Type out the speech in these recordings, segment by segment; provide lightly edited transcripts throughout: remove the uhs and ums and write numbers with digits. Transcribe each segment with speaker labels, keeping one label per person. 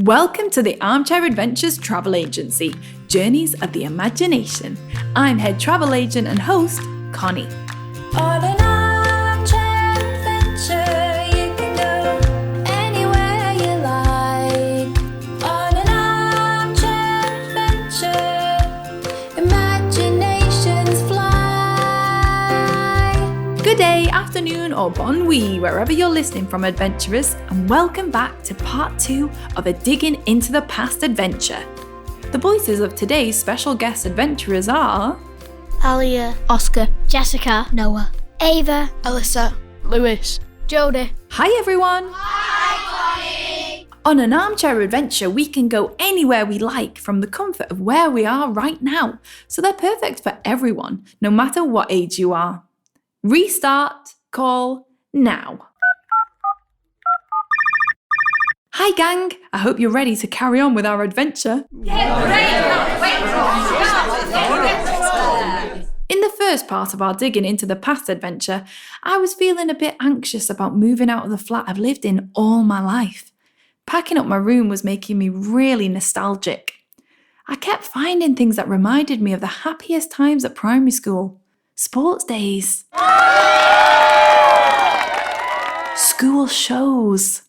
Speaker 1: Welcome to the Armchair Adventures Travel Agency, Journeys of the Imagination. I'm head travel agent and host, Connie.
Speaker 2: On an armchair adventure, you can go anywhere you like. On an armchair adventure, imaginations fly.
Speaker 1: Good day, afternoon, or bon nuit, wherever you're listening from, adventurers, and welcome back to part 2 of a Digging into the Past adventure. The voices of today's special guest adventurers are...
Speaker 3: Alia, Oscar, Jessica, Noah, Ava, Alyssa, Lewis, Jodie.
Speaker 1: Hi everyone!
Speaker 2: Hi, Connie!
Speaker 1: On an armchair adventure, we can go anywhere we like from the comfort of where we are right now, so they're perfect for everyone, no matter what age you are. Restart, call, now. Hi gang, I hope you're ready to carry on with our adventure. In the first part of our Digging into the Past adventure, I was feeling a bit anxious about moving out of the flat I've lived in all my life. Packing up my room was making me really nostalgic. I kept finding things that reminded me of the happiest times at primary school. Sports days. School shows.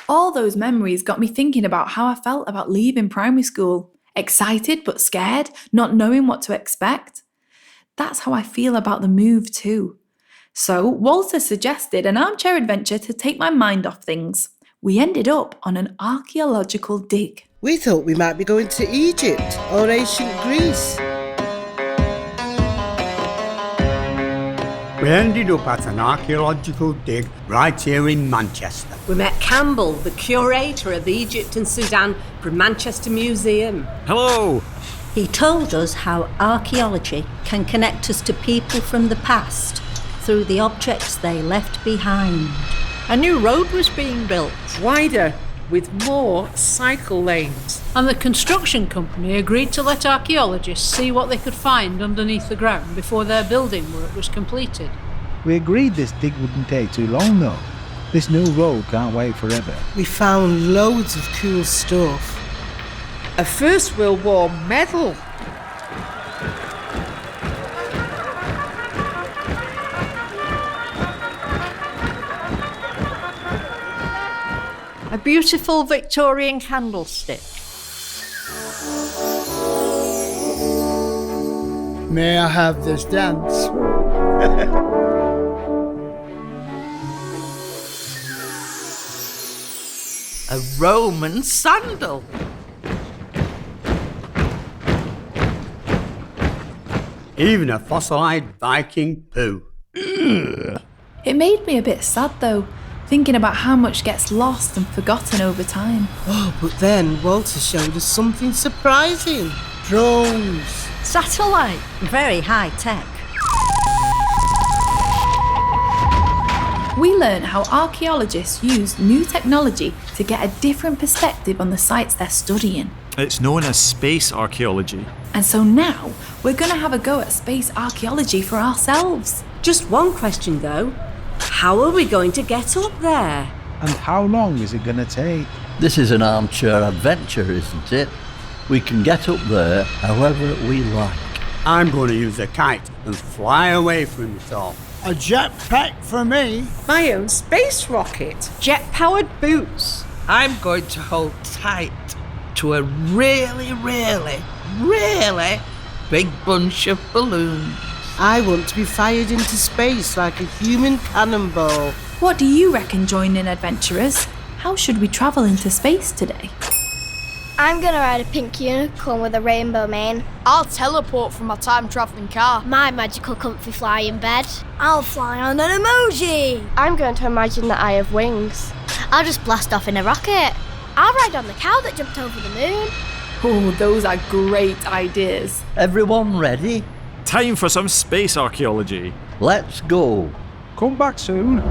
Speaker 1: All those memories got me thinking about how I felt about leaving primary school. Excited but scared, not knowing what to expect. That's how I feel about the move too. So Walter suggested an armchair adventure to take my mind off things. We ended up on an archaeological dig.
Speaker 4: We thought we might be going to Egypt or ancient Greece.
Speaker 5: We ended up at an archaeological dig right here in Manchester.
Speaker 6: We met Campbell, the curator of Egypt and Sudan from Manchester Museum.
Speaker 5: Hello!
Speaker 7: He told us how archaeology can connect us to people from the past through the objects they left behind.
Speaker 8: A new road was being built,
Speaker 9: wider with more cycle lanes.
Speaker 8: and the construction company agreed to let archaeologists see what they could find underneath the ground before their building work was completed.
Speaker 10: We agreed this dig wouldn't take too long though. This new road can't wait forever.
Speaker 4: We found loads of cool stuff.
Speaker 9: A First World War medal.
Speaker 8: A beautiful Victorian candlestick.
Speaker 11: May I have this dance?
Speaker 12: A Roman sandal.
Speaker 5: Even a fossilized Viking poo.
Speaker 1: It made me a bit sad though, thinking about how much gets lost and forgotten over time.
Speaker 4: Oh, but then Walter showed us something surprising. Drones.
Speaker 7: Satellite. Very high tech.
Speaker 1: We learned how archaeologists use new technology to get a different perspective on the sites they're studying.
Speaker 13: It's known as space archaeology.
Speaker 1: And so now we're going to have a go at space archaeology for ourselves.
Speaker 6: Just one question though. How are we going to get up there?
Speaker 10: And how long is it going to take?
Speaker 12: This is an armchair adventure, isn't it? We can get up there however we like.
Speaker 5: I'm going to use a kite and fly away from it all.
Speaker 11: A jetpack for me.
Speaker 9: My own space rocket.
Speaker 8: Jet-powered boots.
Speaker 12: I'm going to hold tight to a really big bunch of balloons.
Speaker 4: I want to be fired into space like a human cannonball.
Speaker 1: What do you reckon, joining adventurers? How should we travel into space today?
Speaker 3: I'm gonna ride a pink unicorn with a rainbow mane. I'll teleport from my time-travelling car. My magical comfy flying bed. I'll fly on an emoji. I'm going to imagine that I have wings. I'll just blast off in a rocket. I'll ride on the cow that jumped over the moon.
Speaker 1: Oh, those are great ideas.
Speaker 12: Everyone ready?
Speaker 13: Time for some space archaeology.
Speaker 12: Let's go.
Speaker 10: Come back soon.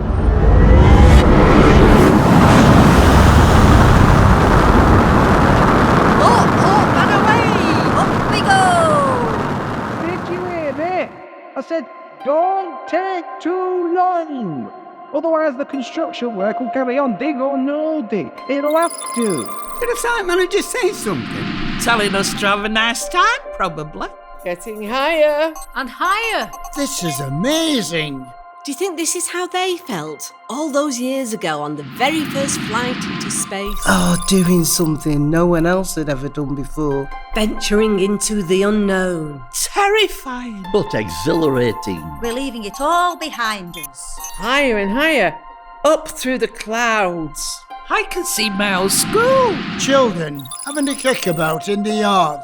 Speaker 10: Did you hear me? I said, don't take too long. Otherwise the construction work will carry on, dig or no dig. It'll have to.
Speaker 5: Did the site manager say something?
Speaker 9: Telling us to have a nice time, probably. Getting higher.
Speaker 8: And higher.
Speaker 11: This is amazing.
Speaker 6: Do you think this is how they felt all those years ago on the very first flight into space?
Speaker 4: Oh, doing something no one else had ever done before.
Speaker 6: Venturing into the unknown.
Speaker 9: Terrifying.
Speaker 12: But exhilarating.
Speaker 7: We're leaving it all behind us.
Speaker 9: Higher and higher. Up through the clouds. I can see my old school.
Speaker 11: Children having a kickabout in the yard,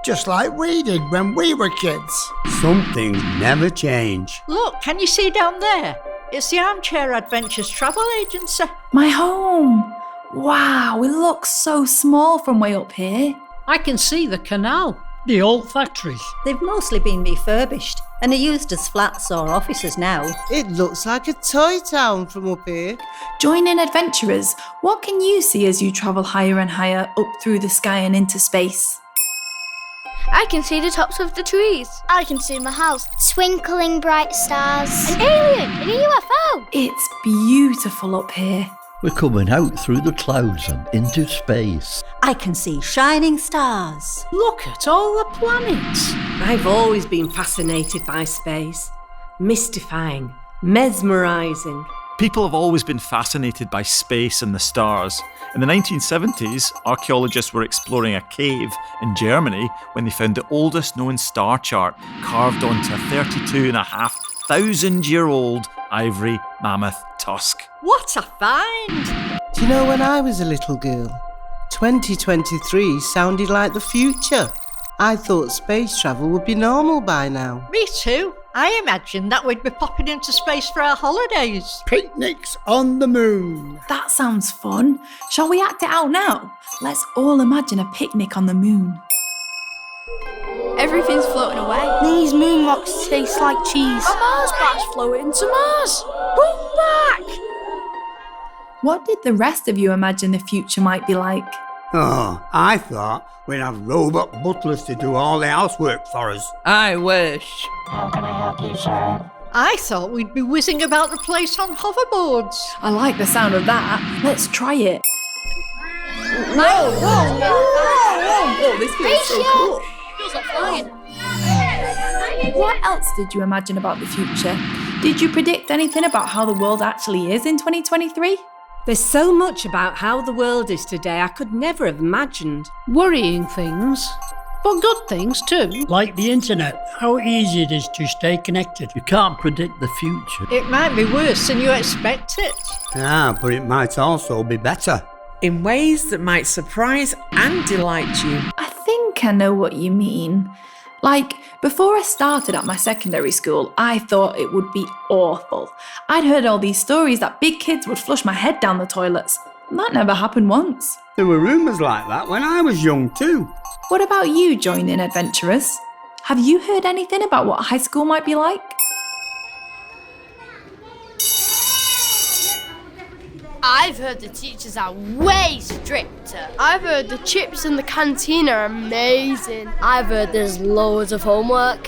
Speaker 11: just like we did when we were kids.
Speaker 5: Some things never change.
Speaker 7: Look, can you see down there? It's the Armchair Adventures travel agency.
Speaker 1: My home. Wow, it looks so small from way up here.
Speaker 8: I can see the canal.
Speaker 14: The old factories.
Speaker 7: They've mostly been refurbished and are used as flats or offices now.
Speaker 4: It looks like a toy town from up here.
Speaker 1: Join in, adventurers. What can you see as you travel higher and higher up through the sky and into space?
Speaker 3: I can see the tops of the trees. I can see my house.
Speaker 2: Twinkling bright stars.
Speaker 3: An alien in a UFO.
Speaker 1: It's beautiful up here.
Speaker 12: We're coming out through the clouds and into space.
Speaker 7: I can see shining stars.
Speaker 8: Look at all the planets.
Speaker 6: I've always been fascinated by space. Mystifying, mesmerising.
Speaker 13: People have always been fascinated by space and the stars. In the 1970s, archaeologists were exploring a cave in Germany when they found the oldest known star chart carved onto a 32,500-year-old ivory mammoth tusk.
Speaker 7: What a find!
Speaker 4: Do you know when I was a little girl, 2023 sounded like the future. I thought space travel would be normal by now.
Speaker 7: Me too. I imagined that we'd be popping into space for our holidays.
Speaker 11: Picnics on the moon.
Speaker 1: That sounds fun. Shall we act it out now? Let's all imagine a picnic on the moon.
Speaker 3: Everything's floating away.
Speaker 2: These moon rocks taste like cheese.
Speaker 3: A Mars bar's floating to Mars. Come back!
Speaker 1: What did the rest of you imagine the future might be like?
Speaker 5: Oh, I thought we'd have robot butlers to do all the housework for us.
Speaker 9: I wish.
Speaker 2: How can I help you, sir?
Speaker 7: I thought we'd be whizzing about the place on hoverboards.
Speaker 1: I like the sound of that. Let's try it.
Speaker 3: Whoa!
Speaker 1: Oh, this feels so cool.
Speaker 3: Feels like flying.
Speaker 1: What else did you imagine about the future? Did you predict anything about how the world actually is in 2023?
Speaker 6: There's so much about how the world is today I could never have imagined.
Speaker 8: Worrying things, but good things too.
Speaker 14: Like the internet, how easy it is to stay connected.
Speaker 12: You can't predict the future.
Speaker 7: It might be worse than you expect it.
Speaker 5: Ah, but it might also be better.
Speaker 9: In ways that might surprise and delight you.
Speaker 1: I think I know what you mean. Like, before I started at my secondary school, I thought it would be awful. I'd heard all these stories that big kids would flush my head down the toilets. That never happened once.
Speaker 5: There were rumours like that when I was young too.
Speaker 1: What about you, Join In Adventurers? Have you heard anything about what high school might be like?
Speaker 3: I've heard the teachers are way stricter. I've heard the chips in the canteen are amazing. I've heard there's loads of homework.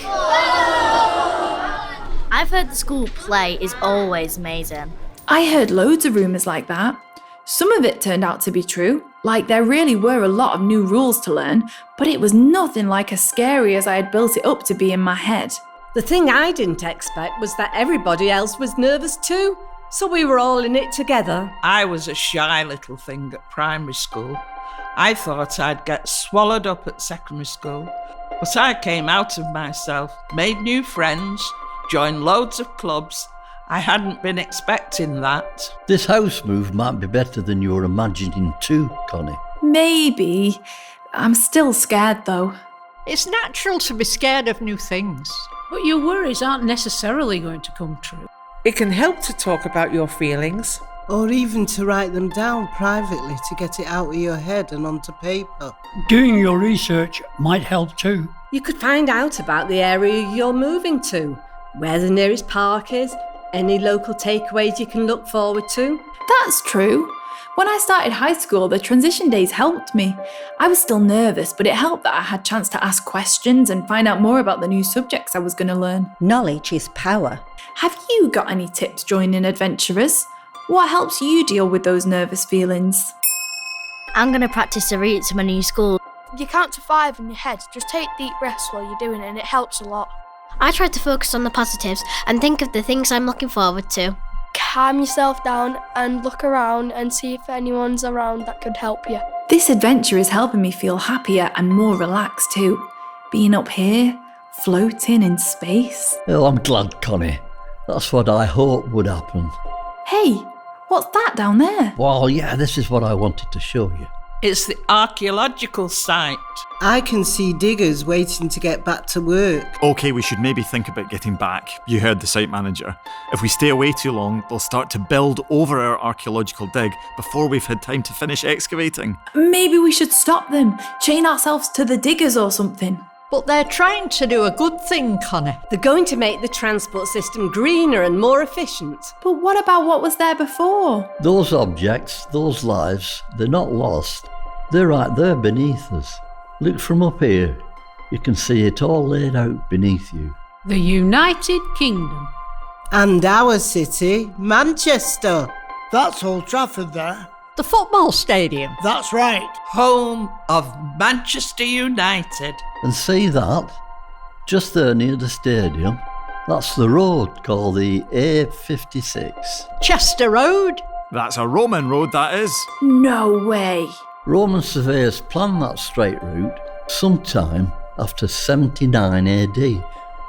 Speaker 2: I've heard the school play is always amazing.
Speaker 1: I heard loads of rumours like that. Some of it turned out to be true, like there really were a lot of new rules to learn, but it was nothing like as scary as I had built it up to be in my head.
Speaker 6: The thing I didn't expect was that everybody else was nervous too. So we were all in it together.
Speaker 9: I was a shy little thing at primary school. I thought I'd get swallowed up at secondary school. But I came out of myself, made new friends, joined loads of clubs. I hadn't been expecting that.
Speaker 12: This house move might be better than you were imagining too, Connie.
Speaker 1: Maybe. I'm still scared though.
Speaker 7: It's natural to be scared of new things.
Speaker 8: But your worries aren't necessarily going to come true.
Speaker 9: It can help to talk about your feelings.
Speaker 4: Or even to write them down privately to get it out of your head and onto paper.
Speaker 14: Doing your research might help too.
Speaker 6: You could find out about the area you're moving to, where the nearest park is, any local takeaways you can look forward to.
Speaker 1: That's true. When I started high school, the transition days helped me. I was still nervous, but it helped that I had a chance to ask questions and find out more about the new subjects I was going to learn.
Speaker 7: Knowledge is power.
Speaker 1: Have you got any tips joining adventurers? What helps you deal with those nervous feelings?
Speaker 2: I'm going to practice the route to my new school.
Speaker 3: You count to 5 in your head. Just take deep breaths while you're doing it and it helps a lot.
Speaker 2: I try to focus on the positives and think of the things I'm looking forward to.
Speaker 3: Calm yourself down and look around and see if anyone's around that could help you.
Speaker 1: This adventure is helping me feel happier and more relaxed too. Being up here, floating in space.
Speaker 12: Oh, I'm glad, Connie. That's what I hoped would happen.
Speaker 1: Hey, what's that down there?
Speaker 12: Well, yeah, this is what I wanted to show you.
Speaker 9: It's the archaeological site.
Speaker 4: I can see diggers waiting to get back to work.
Speaker 13: OK, we should maybe think about getting back. You heard the site manager. If we stay away too long, they'll start to build over our archaeological dig before we've had time to finish excavating.
Speaker 1: Maybe we should stop them, chain ourselves to the diggers or something.
Speaker 6: But they're trying to do a good thing, Connie. They're going to make the transport system greener and more efficient.
Speaker 1: But what about what was there before?
Speaker 12: Those objects, those lives, they're not lost. They're right there beneath us. Look from up here. You can see it all laid out beneath you.
Speaker 8: The United Kingdom.
Speaker 4: And our city, Manchester.
Speaker 11: That's Old Trafford there.
Speaker 6: The football stadium.
Speaker 11: That's right.
Speaker 9: Home of Manchester United.
Speaker 12: And see that? Just there near the stadium. That's the road called the A56.
Speaker 6: Chester Road.
Speaker 13: That's a Roman road, that is.
Speaker 1: No way.
Speaker 12: Roman surveyors planned that straight route sometime after 79 AD.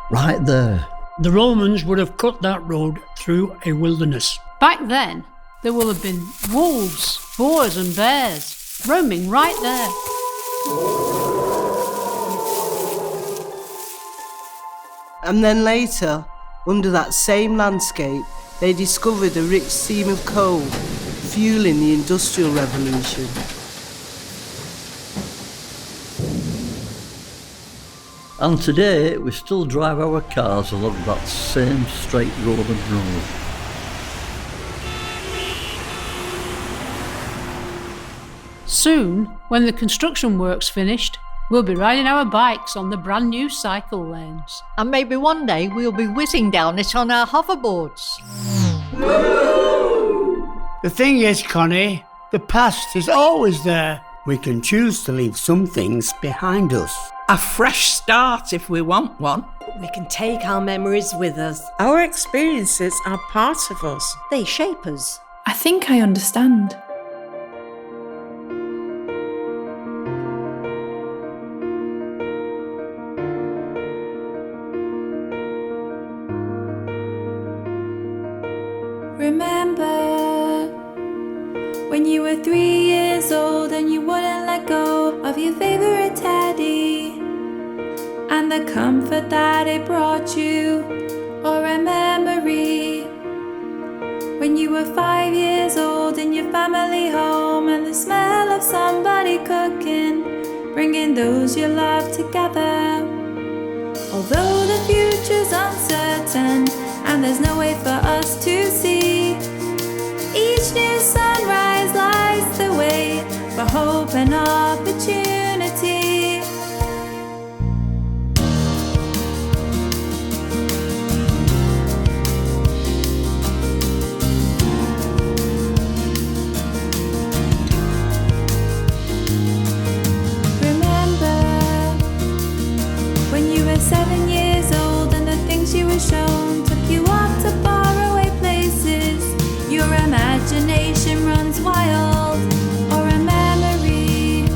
Speaker 12: Right there.
Speaker 14: The Romans would have cut that road through a wilderness.
Speaker 8: Back then, there will have been wolves, boars and bears roaming right there.
Speaker 4: And then later, under that same landscape, they discovered a rich seam of coal, fueling the Industrial Revolution.
Speaker 12: And today, we still drive our cars along that same straight Roman road.
Speaker 8: Soon, when the construction work's finished, we'll be riding our bikes on the brand new cycle lanes.
Speaker 6: And maybe one day we'll be whizzing down it on our hoverboards.
Speaker 14: The thing is, Connie, the past is always there.
Speaker 5: We can choose to leave some things behind us.
Speaker 9: A fresh start if we want one.
Speaker 6: We can take our memories with us.
Speaker 15: Our experiences are parts of us.
Speaker 7: They shape us.
Speaker 1: I think I understand. Remember when you were 3 years old and you wouldn't let go of your favorite teddy, and the comfort that it brought you, or a memory when you were 5 years old in your family home, and the smell of somebody cooking, bringing those you love together. Although the future's uncertain and there's no way for us to see, each new sunrise lights the way for hope and opportunity. Remember when you were 7 years old and the things you were shown took you up to faraway places. Your imagination runs wild, or a memory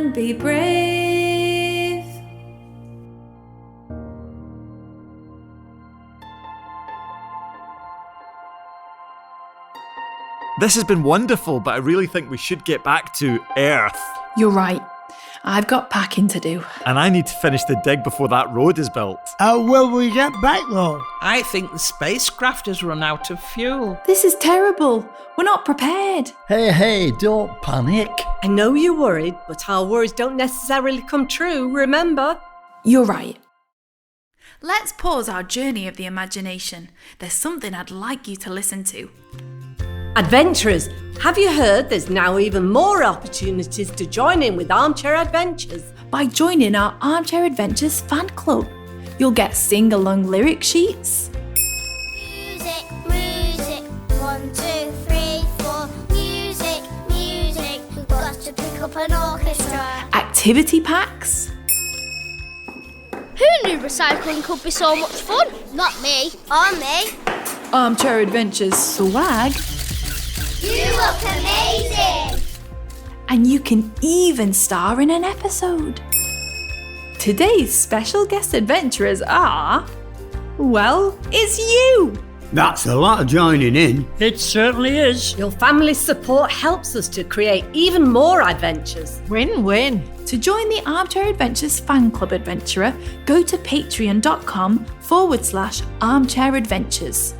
Speaker 1: and be brave.
Speaker 13: This has been wonderful, but I really think we should get back to Earth.
Speaker 1: You're right. I've got packing to do.
Speaker 13: And I need to finish the dig before that road is built.
Speaker 14: How will we get back, though?
Speaker 9: I think the spacecraft has run out of fuel.
Speaker 1: This is terrible. We're not prepared.
Speaker 12: Hey, don't panic.
Speaker 6: I know you're worried, but our worries don't necessarily come true, remember?
Speaker 1: You're right. Let's pause our journey of the imagination. There's something I'd like you to listen to.
Speaker 6: Adventurers, have you heard there's now even more opportunities to join in with Armchair Adventures?
Speaker 1: By joining our Armchair Adventures fan club, you'll get sing-along lyric sheets,
Speaker 3: Music, music, 1, 2, 3, 4. Music, music, we've got to pick up an orchestra.
Speaker 1: activity packs,
Speaker 3: Who knew recycling could be so much fun? Not me. Or me.
Speaker 1: Armchair Adventures swag,
Speaker 3: You look amazing.
Speaker 1: and you can even star in an episode. Today's special guest adventurers are... well, it's you!
Speaker 5: That's a lot of joining in.
Speaker 14: It certainly is.
Speaker 6: Your family's support helps us to create even more adventures.
Speaker 8: Win-win.
Speaker 1: To join the Armchair Adventures fan club adventurer, go to patreon.com/Armchair Adventures.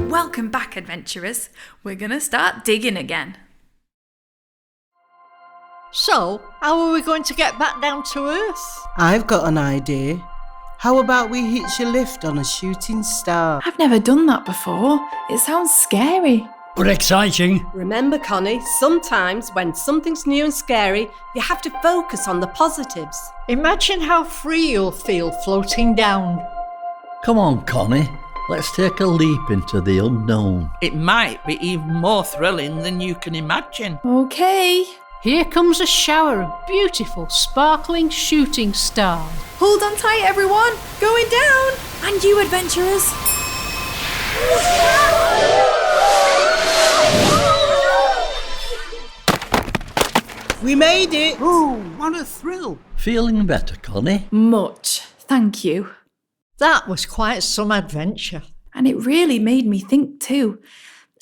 Speaker 1: Welcome back, adventurers. We're gonna start digging again.
Speaker 8: So, how are we going to get back down to Earth?
Speaker 4: I've got an idea. How about we hitch a lift on a shooting star?
Speaker 1: I've never done that before. It sounds scary.
Speaker 14: But exciting.
Speaker 6: Remember, Connie, sometimes when something's new and scary, you have to focus on the positives.
Speaker 8: Imagine how free you'll feel floating down.
Speaker 12: Come on, Connie. Let's take a leap into the unknown.
Speaker 9: It might be even more thrilling than you can imagine.
Speaker 1: Okay.
Speaker 8: Here comes a shower of beautiful, sparkling shooting stars.
Speaker 1: Hold on tight, everyone. Going down. And you, adventurers.
Speaker 4: We made it!
Speaker 5: Oh, what a thrill.
Speaker 12: Feeling better, Connie?
Speaker 1: Much. Thank you.
Speaker 8: That was quite some adventure.
Speaker 1: And it really made me think too.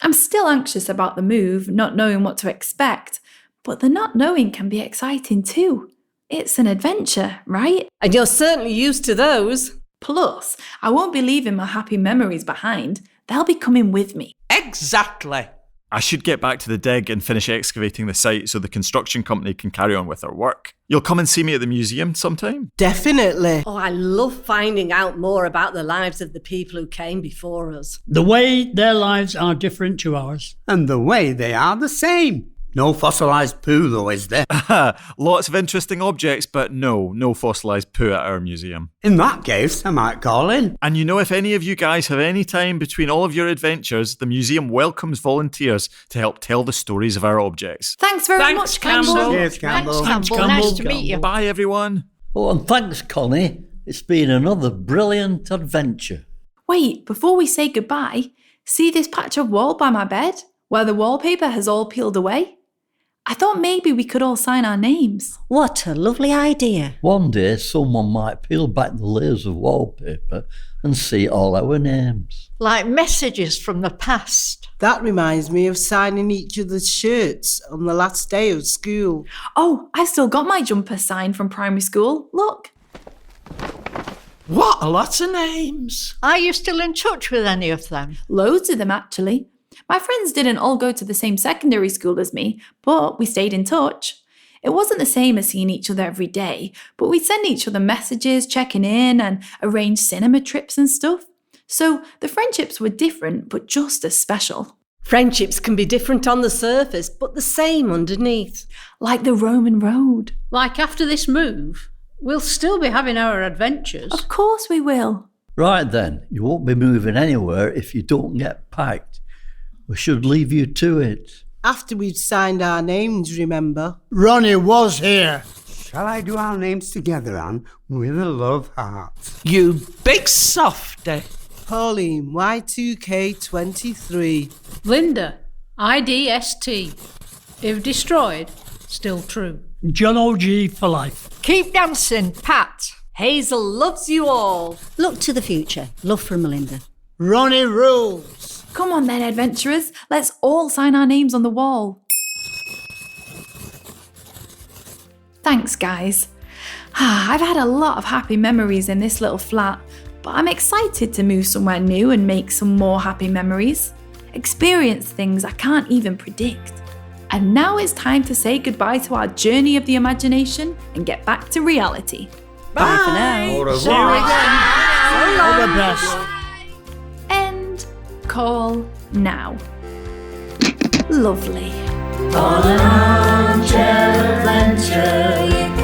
Speaker 1: I'm still anxious about the move, not knowing what to expect, but the not knowing can be exciting too. It's an adventure, right?
Speaker 6: And you're certainly used to those.
Speaker 1: Plus, I won't be leaving my happy memories behind. They'll be coming with me.
Speaker 9: Exactly.
Speaker 13: I should get back to the dig and finish excavating the site so the construction company can carry on with their work. You'll come and see me at the museum sometime?
Speaker 4: Definitely.
Speaker 6: Oh, I love finding out more about the lives of the people who came before us.
Speaker 14: The way their lives are different to ours.
Speaker 5: And the way they are the same. No fossilised poo, though, is there?
Speaker 13: Lots of interesting objects, but no fossilised poo at our museum.
Speaker 5: In that case, I might call in.
Speaker 13: And you know, if any of you guys have any time between all of your adventures, the museum welcomes volunteers to help tell the stories of our objects.
Speaker 1: Thanks very much, Campbell.
Speaker 5: Cheers, Campbell.
Speaker 8: Thanks, Campbell. Nice to meet you.
Speaker 13: Bye, everyone.
Speaker 12: Oh, and thanks, Connie. It's been another brilliant adventure.
Speaker 1: Wait, before we say goodbye, see this patch of wall by my bed, where the wallpaper has all peeled away? I thought maybe we could all sign our names.
Speaker 7: What a lovely idea.
Speaker 12: One day, someone might peel back the layers of wallpaper and see all our names.
Speaker 8: Like messages from the past.
Speaker 4: That reminds me of signing each other's shirts on the last day of school.
Speaker 1: Oh, I've still got my jumper signed from primary school. Look.
Speaker 9: What a lot of names.
Speaker 8: Are you still in touch with any of them?
Speaker 1: Loads of them, actually. My friends didn't all go to the same secondary school as me, but we stayed in touch. It wasn't the same as seeing each other every day, but we'd send each other messages, checking in, and arrange cinema trips and stuff. So the friendships were different, but just as special.
Speaker 6: Friendships can be different on the surface, but the same underneath.
Speaker 1: Like the Roman road.
Speaker 8: Like after this move, we'll still be having our adventures.
Speaker 1: Of course we will.
Speaker 12: Right then, you won't be moving anywhere if you don't get packed. We should leave you to it.
Speaker 4: After we've signed our names, remember?
Speaker 14: Ronnie was here.
Speaker 5: Shall I do our names together, Anne, with a love heart?
Speaker 9: You big softy.
Speaker 4: Pauline, Y2K23.
Speaker 8: Linda, IDST. If destroyed, still true.
Speaker 14: John O.G. for life.
Speaker 6: Keep dancing, Pat. Hazel loves you all.
Speaker 7: Look to the future. Love from Melinda.
Speaker 11: Ronnie rules.
Speaker 1: Come on then, adventurers. Let's all sign our names on the wall. Thanks, guys. I've had a lot of happy memories in this little flat, but I'm excited to move somewhere new and make some more happy memories. Experience things I can't even predict. And now it's time to say goodbye to our journey of the imagination and get back to reality.
Speaker 7: Bye for now.
Speaker 5: Au revoir.
Speaker 11: All the best.
Speaker 1: End call now. Lovely.
Speaker 7: On an armchair adventure,